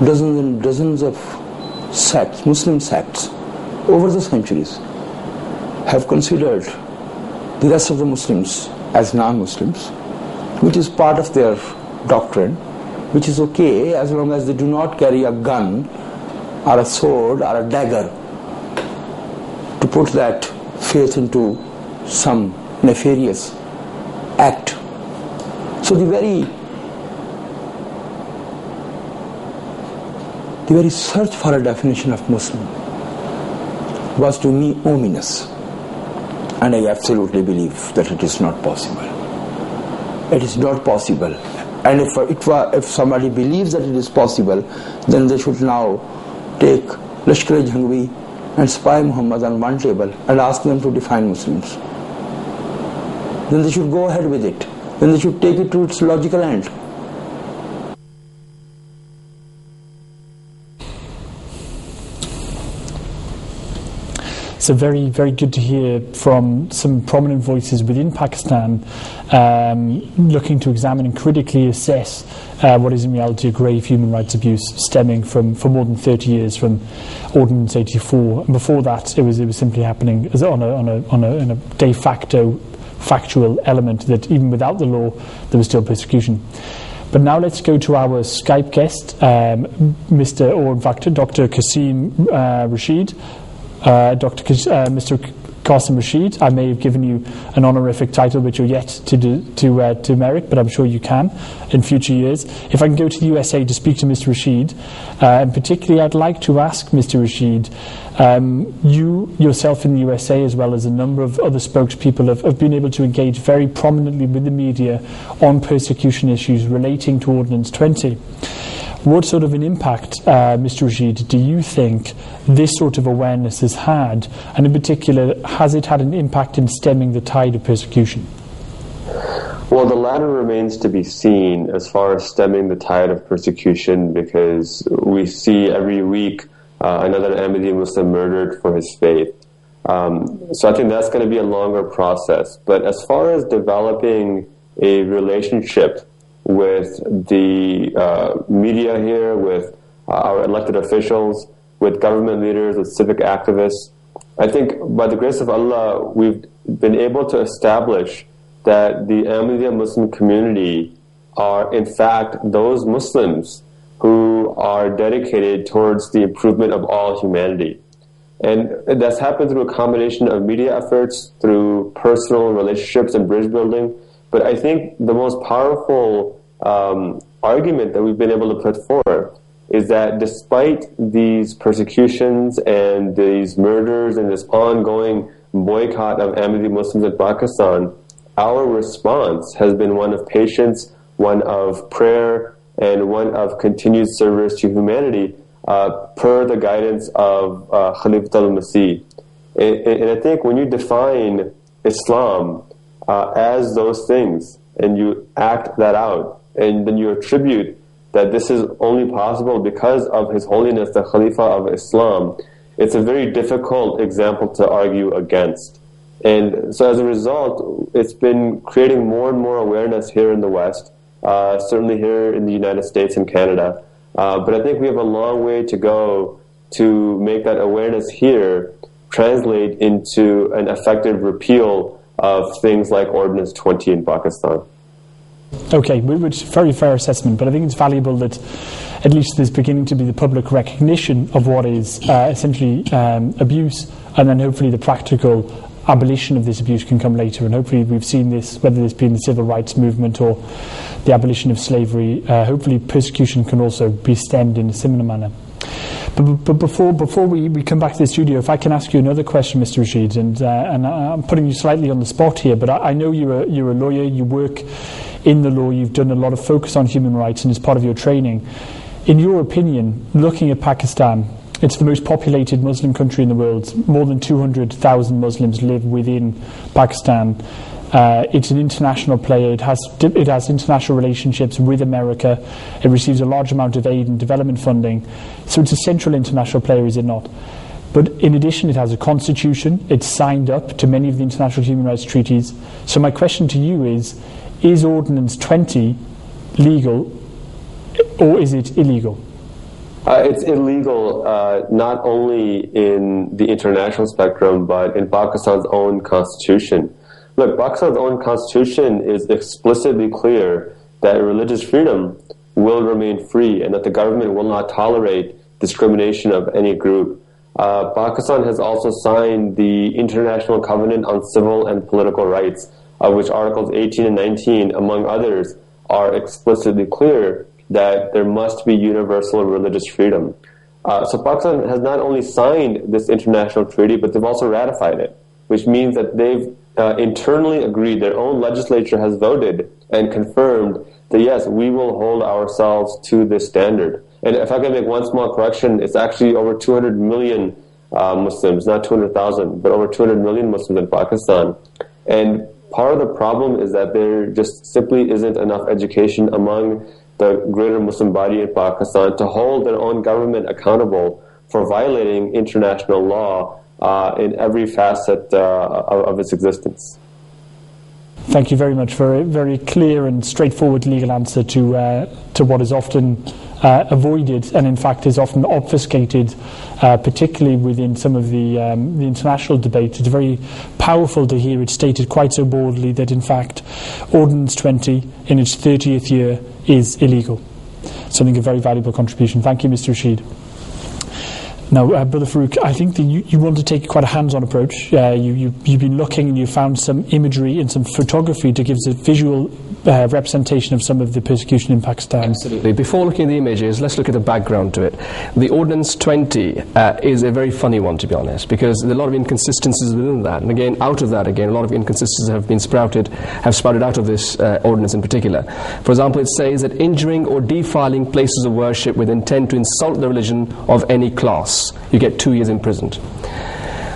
dozens and dozens of sects, Muslim sects, over the centuries have considered the rest of the Muslims as non-Muslims, which is part of their doctrine, which is okay as long as they do not carry a gun or a sword or a dagger to put that faith into some nefarious act. So the very search for a definition of Muslim was to me ominous, and I absolutely believe that it is not possible. It is not possible, and if somebody believes that it is possible, then they should now take Lashkar-e-Jhangvi and Spy Muhammad on one table and ask them to define Muslims. Then they should go ahead with it. Then they should take it to its logical end. So very, very good to hear from some prominent voices within Pakistan looking to examine and critically assess what is in reality a grave human rights abuse stemming from for more than 30 years from Ordinance 84. And before that, it was simply happening as on a de facto factual element that even without the law there was still persecution. But now let's go to our Skype guest, Dr. Qasim Rashid. Mr. Qasim Rashid, I may have given you an honorific title which you're yet to merit, but I'm sure you can in future years. If I can go to the USA to speak to Mr. Rashid, and particularly I'd like to ask Mr. Rashid, you yourself in the USA as well as a number of other spokespeople have been able to engage very prominently with the media on persecution issues relating to Ordinance 20. What sort of an impact, Mr. Rashid, do you think this sort of awareness has had, and in particular, has it had an impact in stemming the tide of persecution? Well, the latter remains to be seen as far as stemming the tide of persecution, because we see every week another Ahmadi Muslim murdered for his faith. So I think that's going to be a longer process. But as far as developing a relationship with the media here, with our elected officials, with government leaders, with civic activists, I think by the grace of Allah, we've been able to establish that the Ahmadiyya Muslim community are in fact those Muslims who are dedicated towards the improvement of all humanity. And that's happened through a combination of media efforts, through personal relationships and bridge building. But I think the most powerful argument that we've been able to put forth is that despite these persecutions and these murders and this ongoing boycott of Ahmadi Muslims in Pakistan, our response has been one of patience, one of prayer, and one of continued service to humanity per the guidance of Khalifatul al-Masih. And I think when you define Islam as those things, and you act that out, and then you attribute that this is only possible because of His Holiness, the Khalifa of Islam, it's a very difficult example to argue against. And so as a result, it's been creating more and more awareness here in the West, certainly here in the United States and Canada. But I think we have a long way to go to make that awareness here translate into an effective repeal of things like Ordinance 20 in Pakistan. Okay, which is a very fair assessment, but I think it's valuable that at least there's beginning to be the public recognition of what is essentially abuse, and then hopefully the practical abolition of this abuse can come later. And hopefully we've seen this, whether this be in the civil rights movement or the abolition of slavery, hopefully persecution can also be stemmed in a similar manner. But before we come back to the studio, if I can ask you another question, Mr. Rashid, and I'm putting you slightly on the spot here, but I know you're a lawyer, you work in the law, you've done a lot of focus on human rights and as part of your training. In your opinion, looking at Pakistan, it's the most populated Muslim country in the world. More than 200,000 Muslims live within Pakistan. It's an international player. It has international relationships with America. It receives a large amount of aid and development funding. So it's a central international player, is it not? But in addition, it has a constitution. It's signed up to many of the international human rights treaties. So my question to you is Ordinance 20 legal or is it illegal? It's illegal not only in the international spectrum, but in Pakistan's own constitution. Look, Pakistan's own constitution is explicitly clear that religious freedom will remain free and that the government will not tolerate discrimination of any group. Pakistan has also signed the International Covenant on Civil and Political Rights, of which Articles 18 and 19, among others, are explicitly clear that there must be universal religious freedom. So Pakistan has not only signed this international treaty, but they've also ratified it, which means that they've internally agreed, their own legislature has voted and confirmed that yes, we will hold ourselves to this standard. And if I can make one small correction, it's actually over 200 million Muslims, not 200,000, but over 200 million Muslims in Pakistan. And part of the problem is that there just simply isn't enough education among the greater Muslim body in Pakistan to hold their own government accountable for violating international law in every facet of its existence. Thank you very much for a very clear and straightforward legal answer to what is often avoided and in fact is often obfuscated, particularly within some of the international debates. It's very powerful to hear it stated quite so boldly that in fact Ordinance 20 in its 30th year is illegal. So I think a very valuable contribution. Thank you, Mr. Rashid. Now, Brother Farooq, I think that you want to take quite a hands-on approach. You've been looking and you found some imagery and some photography to give us a visual representation of some of the persecution in Pakistan. Absolutely. Before looking at the images, let's look at the background to it. The Ordinance 20 is a very funny one, to be honest, because there are a lot of inconsistencies within that. And again, out of that, a lot of inconsistencies have sprouted out of this ordinance in particular. For example, it says that injuring or defiling places of worship with intent to insult the religion of any class, you get 2 years imprisoned.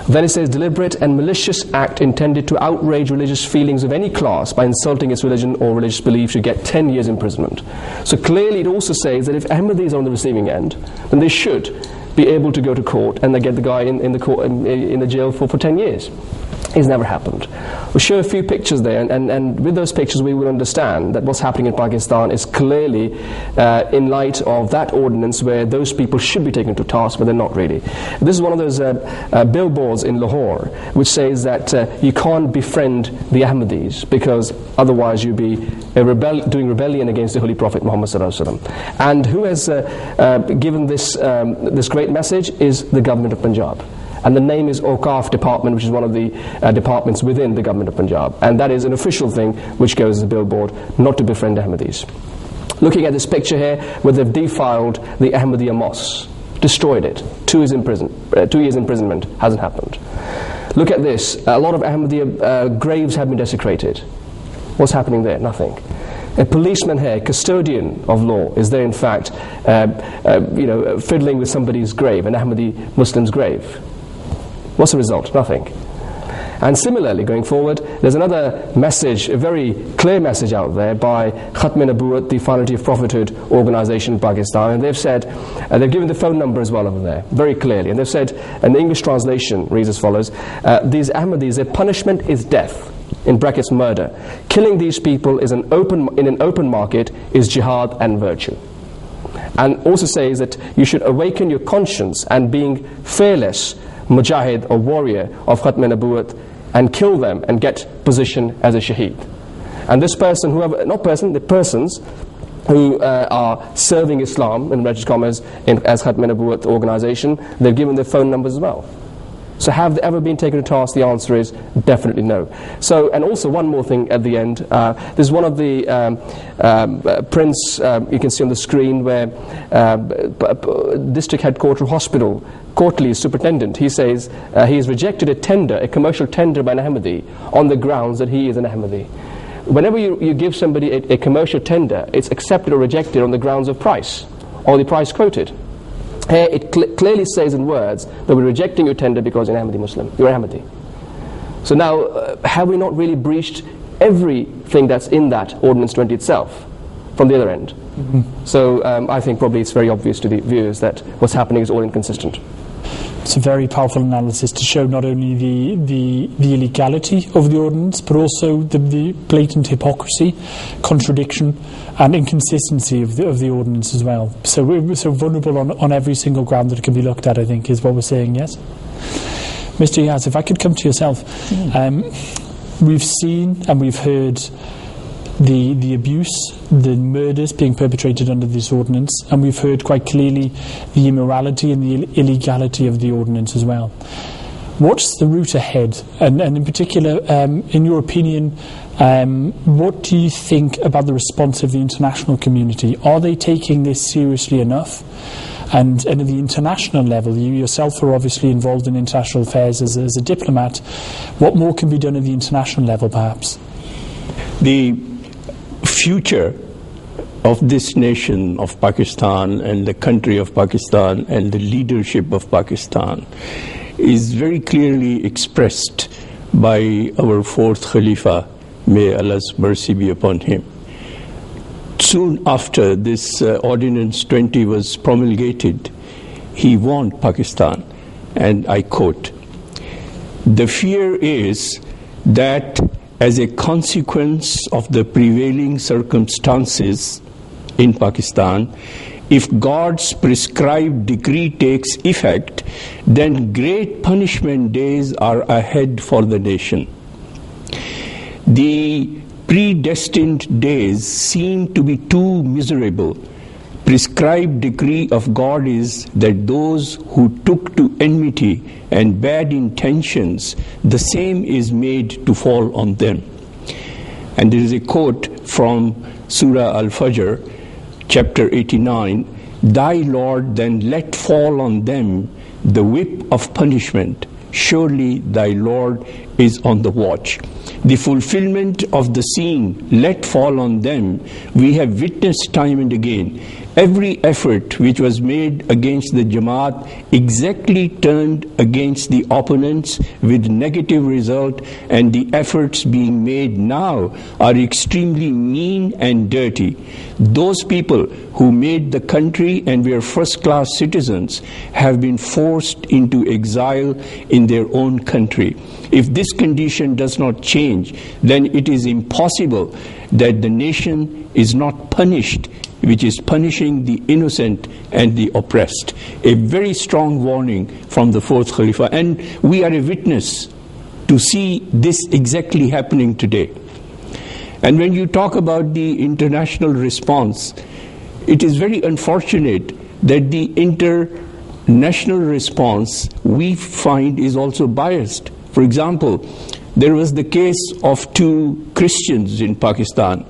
Then it says deliberate and malicious act intended to outrage religious feelings of any class by insulting its religion or religious beliefs, you get 10 years imprisonment. So clearly it also says that if Ahmadis are on the receiving end, then they should be able to go to court and they get the guy in the jail for 10 years. It's never happened. We'll show a few pictures there, and with those pictures we will understand that what's happening in Pakistan is clearly in light of that ordinance where those people should be taken to task, but they're not really. This is one of those billboards in Lahore which says that you can't befriend the Ahmadis because otherwise you'll be doing rebellion against the Holy Prophet Muhammad sallallahu alaihi wasallam. And who has given this great message is the government of Punjab. And the name is Awqaf Department, which is one of the departments within the government of Punjab. And that is an official thing which goes as a billboard, not to befriend Ahmadis. Looking at this picture here, where they've defiled the Ahmadiyya mosque, destroyed it, 2 years imprisonment, hasn't happened. Look at this, a lot of Ahmadiyya graves have been desecrated. What's happening there? Nothing. A policeman here, custodian of law, is there in fact fiddling with somebody's grave, an Ahmadi Muslim's grave. What's the result? Nothing. And similarly, going forward, there's another message, a very clear message out there by Khatm-e-Nabuwat, the Finality of Prophethood organization in Pakistan, and they've said, they've given the phone number as well over there, very clearly, and they've said, and the English translation reads as follows, these Ahmadis, their punishment is death, in brackets murder. Killing these people in an open market is jihad and virtue. And also says that you should awaken your conscience and being fearless mujahid or warrior of Khatm-e-Nabuwat and kill them and get position as a shaheed. And this person, the persons who are serving Islam, in inverted commas, as Khatm-e-Nabuwat organization, they've given their phone numbers as well. So have they ever been taken to task? The answer is definitely no. So, and also one more thing at the end. There's one of the prints you can see on the screen where district headquarter hospital, Courtly superintendent, he says he has rejected a commercial tender by an Ahmadi on the grounds that he is an Ahmadi. Whenever you give somebody a commercial tender, it's accepted or rejected on the grounds of price, or the price quoted. Here it clearly says in words that we're rejecting your tender because you're an Ahmadi Muslim. You're Ahmadi. So now, have we not really breached everything that's in that Ordinance 20 itself from the other end? Mm-hmm. So I think probably it's very obvious to the viewers that what's happening is all inconsistent. It's a very powerful analysis to show not only the illegality of the ordinance, but also the blatant hypocrisy, contradiction, and inconsistency of the ordinance as well. So we're so vulnerable on every single ground that it can be looked at, I think, is what we're saying, yes? Mr. Ayaz, if I could come to yourself. We've seen and we've heard the abuse, the murders being perpetrated under this ordinance, and we've heard quite clearly the immorality and the illegality of the ordinance as well. What's the route ahead? And in particular, in your opinion, what do you think about the response of the international community? Are they taking this seriously enough? And at the international level, you yourself are obviously involved in international affairs as a diplomat. What more can be done at the international level, perhaps? The future of this nation of Pakistan and the country of Pakistan and the leadership of Pakistan is very clearly expressed by our fourth Khalifa, may Allah's mercy be upon him. Soon after this Ordinance 20 was promulgated, he warned Pakistan, and I quote, "The fear is that as a consequence of the prevailing circumstances in Pakistan, if God's prescribed decree takes effect, then great punishment days are ahead for the nation. The predestined days seem to be too miserable. Prescribed decree of God is that those who took to enmity and bad intentions, the same is made to fall on them. And there is a quote from Surah Al-Fajr, chapter 89, "Thy Lord then let fall on them the whip of punishment. Surely thy Lord is on the watch." The fulfillment of the scene, let fall on them, we have witnessed time and again. Every effort which was made against the Jamaat exactly turned against the opponents with negative result, and the efforts being made now are extremely mean and dirty. Those people who made the country and were first-class citizens have been forced into exile in their own country. If this condition does not change, then it is impossible that the nation is not punished, which is punishing the innocent and the oppressed. A very strong warning from the fourth Khalifa, and we are a witness to see this exactly happening today. And when you talk about the international response, it is very unfortunate that the international response we find is also biased. For example, there was the case of two Christians in Pakistan,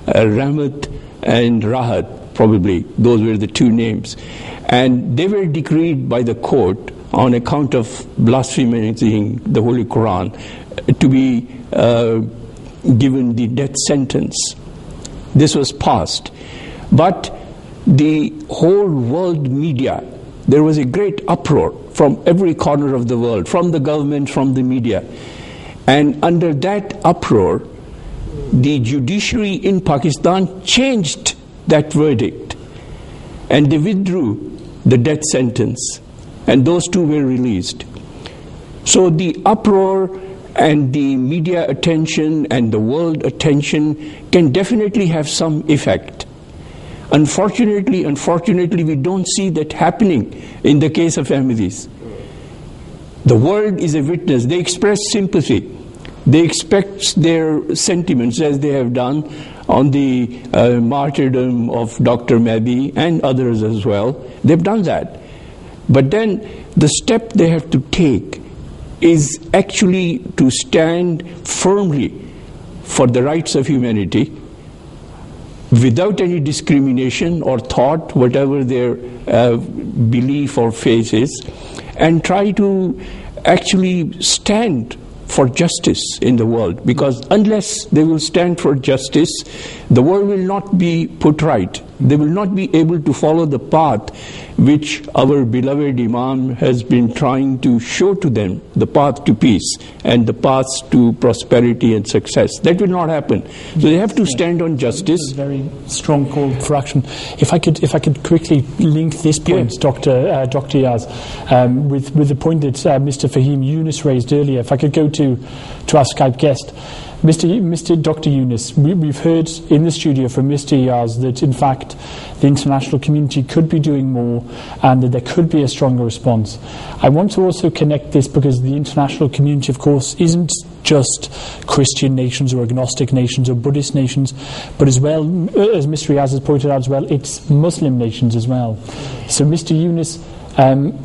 Rahmat and Rahat, probably, those were the two names. And they were decreed by the court on account of blaspheming the Holy Quran to be given the death sentence. This was passed. But the whole world media, there was a great uproar from every corner of the world, from the government, from the media. And under that uproar, the judiciary in Pakistan changed that verdict, and they withdrew the death sentence, and those two were released. So the uproar and the media attention and the world attention can definitely have some effect. Unfortunately, we don't see that happening in the case of Ahmadis. The world is a witness. They express sympathy. They express their sentiments, as they have done on the martyrdom of Dr. Mahdi and others as well. They've done that. But then the step they have to take is actually to stand firmly for the rights of humanity without any discrimination or thought, whatever their belief or faith is, and try to actually stand for justice in the world. Because unless they will stand for justice, the world will not be put right. They will not be able to follow the path which our beloved Imam has been trying to show to them, the path to peace and the paths to prosperity and success. That will not happen. So they have to stand on justice. It's a very strong call for action. If I could quickly link this point, yeah. Dr. Ayaz, with the point that Mr. Fahim Yunus raised earlier. If I could go to our Skype guest. Mr. Dr. Yunus, we've heard in the studio from Mr. Ayaz that in fact the international community could be doing more and that there could be a stronger response. I want to also connect this because the international community, of course, isn't just Christian nations or agnostic nations or Buddhist nations, but as well, as Mr. Ayaz has pointed out as well, it's Muslim nations as well. So Mr. Yunus,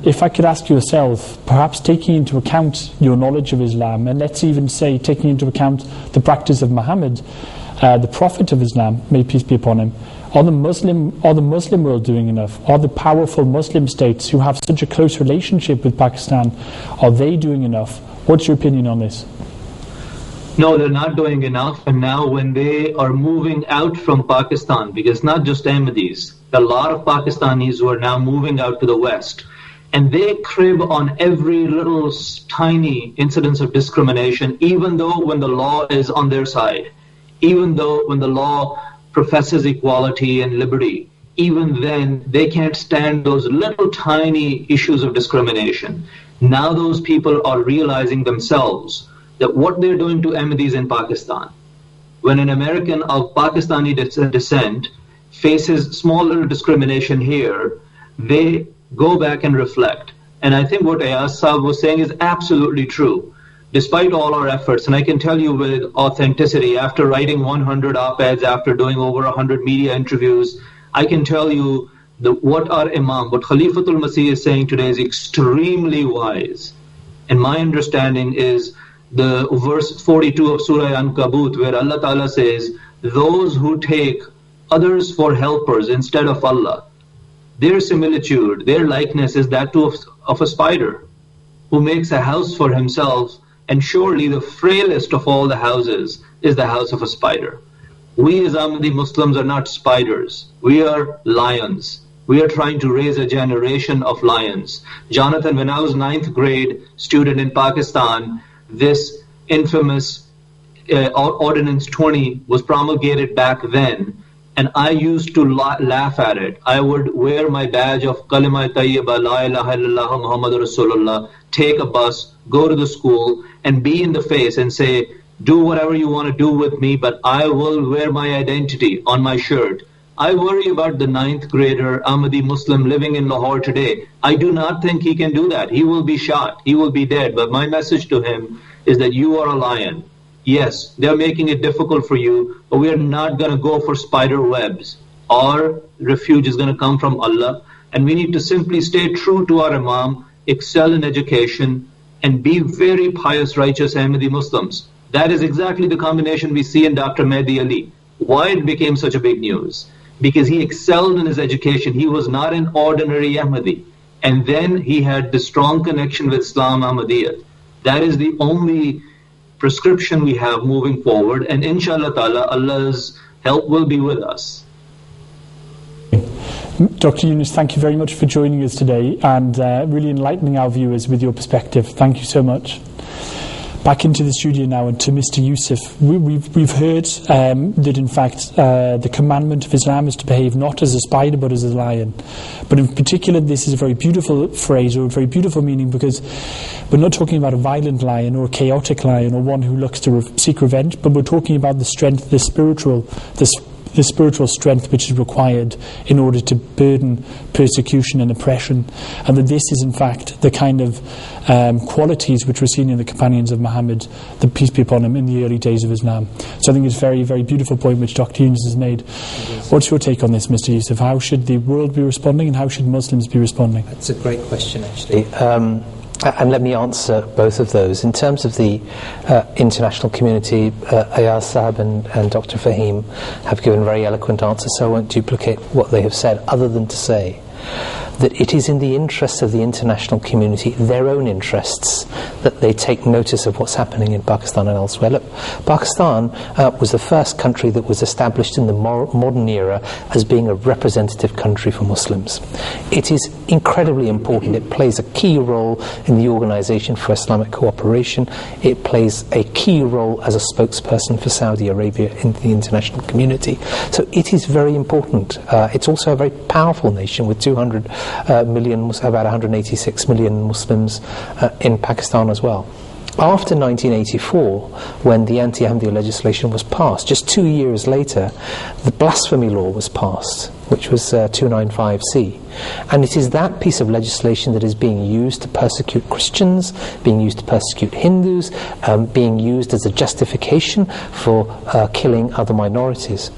if I could ask yourself, perhaps taking into account your knowledge of Islam, and let's even say taking into account the practice of Muhammad, the Prophet of Islam, may peace be upon him, are the Muslim world doing enough? Are the powerful Muslim states who have such a close relationship with Pakistan, are they doing enough? What's your opinion on this? No, they're not doing enough. And now when they are moving out from Pakistan, because not just Ahmadis, a lot of Pakistanis who are now moving out to the West, and they crib on every little tiny incidence of discrimination, even though when the law is on their side, even though when the law professes equality and liberty, even then they can't stand those little tiny issues of discrimination. Now those people are realizing themselves that what they're doing to Ahmadis in Pakistan, when an American of Pakistani descent faces small little discrimination here, they go back and reflect. And I think what Ayaz Saab was saying is absolutely true. Despite all our efforts, and I can tell you with authenticity, after writing 100 op-eds, after doing over 100 media interviews, I can tell you that what our Imam, what Khalifatul Masih is saying today is extremely wise. And my understanding is the verse 42 of Surah Ankabut, where Allah Ta'ala says, those who take others for helpers instead of Allah, their similitude, their likeness is that of a spider who makes a house for himself, and surely the frailest of all the houses is the house of a spider. We as Ahmadi Muslims are not spiders. We are lions. We are trying to raise a generation of lions. Jonathan, when I was 9th grade student in Pakistan, this infamous Ordinance 20 was promulgated back then, and I used to laugh at it. I would wear my badge of Kalima Tayyiba, La ilaha illallah Muhammadur Rasulullah, take a bus, go to the school, and be in the face and say, do whatever you want to do with me, but I will wear my identity on my shirt. I worry about the 9th grader Ahmadi Muslim living in Lahore today. I do not think he can do that. He will be shot. He will be dead. But my message to him is that you are a lion. Yes, they're making it difficult for you, but we are not going to go for spider webs. Our refuge is going to come from Allah, and we need to simply stay true to our Imam, excel in education, and be very pious, righteous Ahmadi Muslims. That is exactly the combination we see in Dr. Mehdi Ali. Why it became such a big news? Because he excelled in his education. He was not an ordinary Ahmadi. And then he had the strong connection with Islam, Ahmadiyya. That is the only prescription we have moving forward. And inshallah ta'ala, Allah's help will be with us. Dr. Yunus, thank you very much for joining us today and really enlightening our viewers with your perspective. Thank you so much. Back into the studio now, and to Mr. Yusuf. We've heard that in fact the commandment of Islam is to behave not as a spider but as a lion. But in particular, this is a very beautiful phrase, or a very beautiful meaning, because we're not talking about a violent lion or a chaotic lion or one who looks to seek revenge, but we're talking about the strength, the spiritual strength which is required in order to burden persecution and oppression, and that this is in fact the kind of qualities which were seen in the companions of Muhammad, the peace be upon him, in the early days of Islam. So I think it's a very, very beautiful point which Dr. Yunus has made. What's your take on this, Mr. Yusuf? How should the world be responding, and how should Muslims be responding? That's a great question, actually. And let me answer both of those. In terms of the international community, Ayaz Sahab and Dr. Fahim have given very eloquent answers, so I won't duplicate what they have said, other than to say that it is in the interests of the international community, their own interests, that they take notice of what's happening in Pakistan and elsewhere. Look, Pakistan was the first country that was established in the modern era as being a representative country for Muslims. It is incredibly important. It plays a key role in the Organization for Islamic Cooperation. It plays a key role as a spokesperson for Saudi Arabia in the international community. So it is very important. It's also a very powerful nation with 200 million, about 186 million Muslims in Pakistan as well. After 1984, when the anti-Ahmadiyya legislation was passed, just 2 years later, the blasphemy law was passed, which was 295C. And it is that piece of legislation that is being used to persecute Christians, being used to persecute Hindus, being used as a justification for killing other minorities.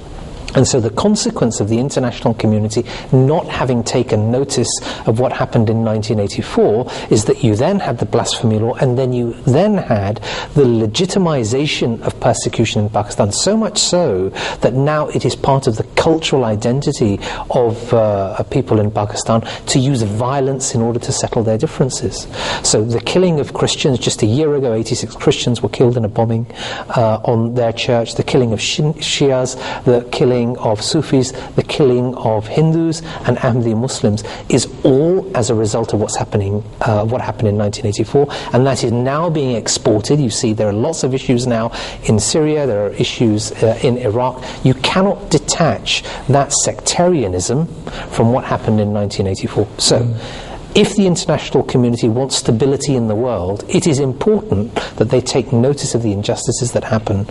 And so the consequence of the international community not having taken notice of what happened in 1984 is that you then had the blasphemy law, and then you then had the legitimization of persecution in Pakistan, so much so that now it is part of the cultural identity of people in Pakistan to use violence in order to settle their differences. So the killing of Christians, just a year ago 86 Christians were killed in a bombing on their church, the killing of Shias, the killing of Sufis, the killing of Hindus and Ahmadi Muslims is all as a result of what happened in 1984, and that is now being exported. You see there are lots of issues now in Syria, there are issues in Iraq. You cannot detach that sectarianism from what happened in 1984. So if the international community wants stability in the world, it is important that they take notice of the injustices that happen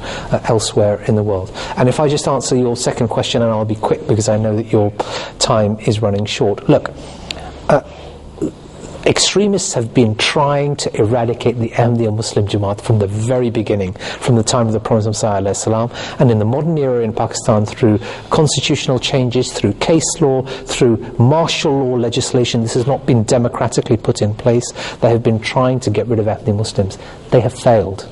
elsewhere in the world. And if I just answer your second question, and I'll be quick because I know that your time is running short. Look, extremists have been trying to eradicate the Ahmadiyya Muslim Jamaat from the very beginning, from the time of the Prophet ﷺ, and in the modern era in Pakistan through constitutional changes, through case law, through martial law legislation. This has not been democratically put in place. They have been trying to get rid of Ahmadi Muslims. They have failed.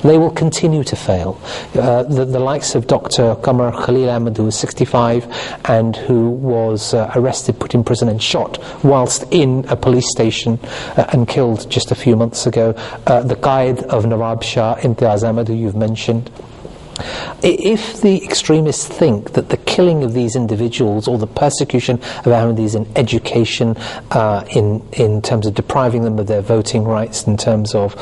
they will continue to fail. The likes of Dr. Qamar Khalil Ahmad, who was 65 and who was arrested, put in prison and shot whilst in a police station and killed just a few months ago. The Qaid of Nawab Shah, Imtiaz Ahmad, who you've mentioned. If the extremists think that the killing of these individuals or the persecution of Ahmadis in education, in terms of depriving them of their voting rights, in terms of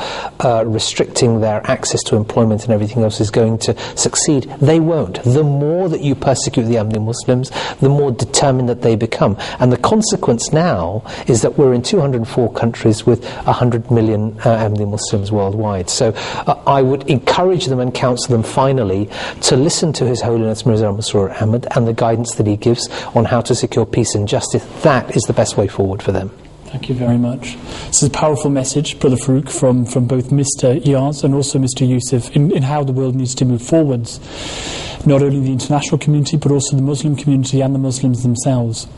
restricting their access to employment and everything else is going to succeed, they won't. The more that you persecute the Ahmadi Muslims, the more determined that they become. And the consequence now is that we're in 204 countries with 100 million Ahmadi Muslims worldwide. So I would encourage them and counsel them finally to listen to His Holiness Mirza Masroor Ahmad and the guidance that he gives on how to secure peace and justice. That is the best way forward for them. Thank you very much. This is a powerful message, Brother Farooq, from both Mr. Ayaz and also Mr. Yusuf in how the world needs to move forwards. Not only the international community, but also the Muslim community and the Muslims themselves.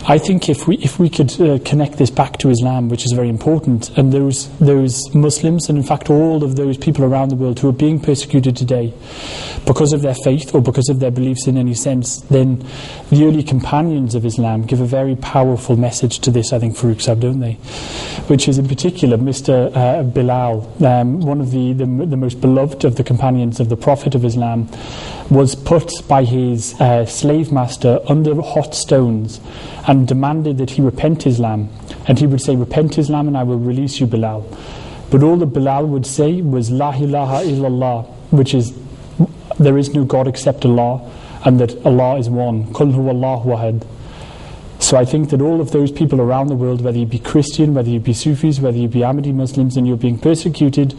I think if we could connect this back to Islam, which is very important, and those Muslims, and in fact all of those people around the world who are being persecuted today because of their faith or because of their beliefs in any sense, then the early companions of Islam give a very powerful message to this, I think, Farooq Sahib, don't they? Which is in particular Mr. Bilal, one of the most beloved of the companions of the Prophet of Islam, was put by his slave master under hot stones and demanded that he repent Islam. And he would say, repent Islam and I will release you, Bilal. But all that Bilal would say was, La ilaha illallah, which is, there is no God except Allah, and that Allah is one. Qul huwallahu ahad. So I think that all of those people around the world, whether you be Christian, whether you be Sufis, whether you be Ahmadi Muslims, and you're being persecuted,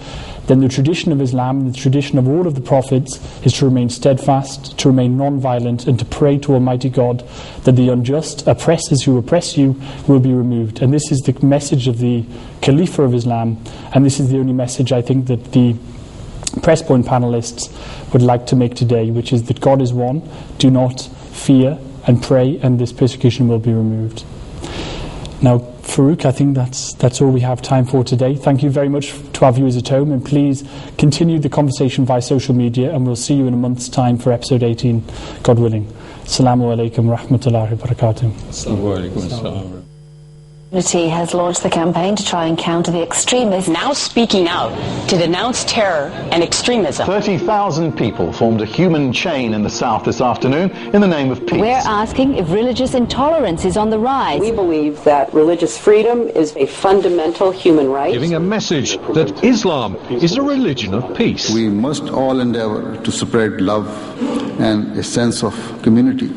then the tradition of Islam, the tradition of all of the prophets, is to remain steadfast, to remain non-violent, and to pray to Almighty God that the unjust oppressors who oppress you will be removed. And this is the message of the Khalifa of Islam, and this is the only message I think that the Press Point panelists would like to make today, which is that God is one, do not fear, and pray, and this persecution will be removed. Now, Farooq, I think that's all we have time for today. Thank you very much to our viewers at home, and please continue the conversation via social media, and we'll see you in a month's time for episode 18, God willing. Assalamu alaikum wa rahmatullahi wa barakatuh. Assalamu alaikum. Community has launched the campaign to try and counter the extremists. Now speaking out to denounce terror and extremism. 30,000 people formed a human chain in the south this afternoon in the name of peace. We're asking if religious intolerance is on the rise. We believe that religious freedom is a fundamental human right. Giving a message that Islam is a religion of peace. We must all endeavor to spread love and a sense of community.